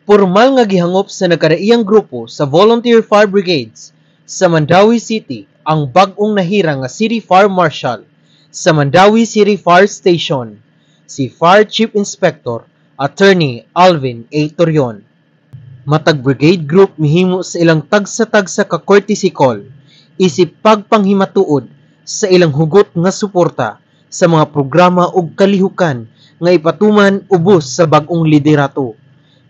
Pormal nga gihangop sa nagkadaiyang grupo sa Volunteer Fire Brigades sa Mandawi City ang bag-ong nahira nga City Fire Marshal sa Mandawi City Fire Station, si Fire Chief Inspector Attorney Alvin A. Torion. Matag brigade group mihimo sa ilang tagsa-tagsa ka courtesy call isip pagpanghimatuod sa ilang hugot nga suporta sa mga programa ug kalihukan nga ipatuman ubos sa bag-ong liderato.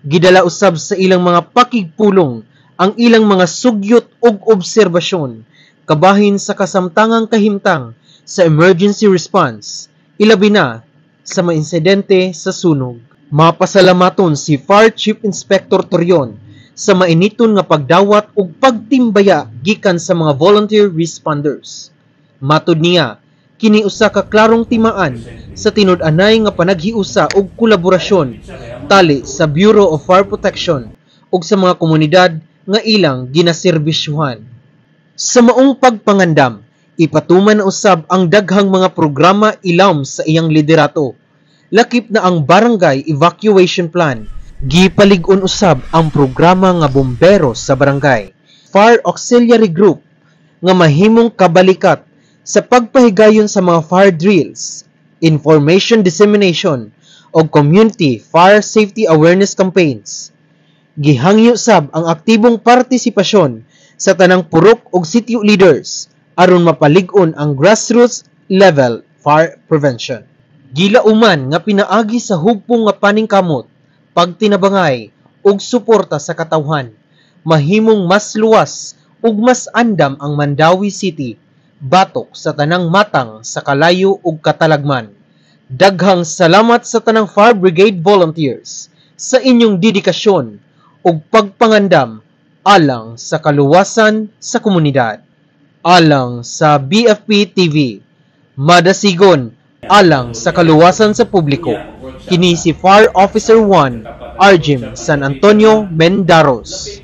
Gidala usab sa ilang mga pakigpulong ang ilang mga sugyot ug obserbasyon kabahin sa kasamtangang kahimtang sa emergency response, ilabi na sa mga insidente sa sunog. Mapasalamaton si Fire Chief Inspector Torion sa mainiton nga pagdawat ug pagtimbaya gikan sa mga volunteer responders. Matud niya, kini usa ka klarong timaan sa tinud-anay nga panaghiusa ug kolaborasyon tali sa Bureau of Fire Protection ug sa mga komunidad nga ilang ginaserbisyuhan. Sa maong pagpangandam, ipatuman na usab ang daghang mga programa ilawom sa iyang liderato. Lakip na ang Barangay Evacuation Plan. Gipalig-on usab ang programa nga bombero sa barangay. Fire Auxiliary Group nga mahimong kabalikat sa pagpahigayon sa mga fire drills, information dissemination, o community fire safety awareness campaigns. Gihangyo sab ang aktibong partisipasyon sa tanang purok ug sitio leaders aron mapalig-on ang grassroots level fire prevention. Gilauman nga pinaagi sa hugpong nga paningkamot, pagtinabangay ug suporta sa katawhan, mahimong mas luwas ug mas andam ang Mandawi City batok sa tanang matang sa kalayo ug katalagman. Daghang salamat sa tanang Fire Brigade volunteers sa inyong dedikasyon ug pagpangandam alang sa kaluwasan sa komunidad. Alang sa BFP TV, madasigon alang sa kaluwasan sa publiko. Kini si Fire Officer 1 Arjim San Antonio Mendaros.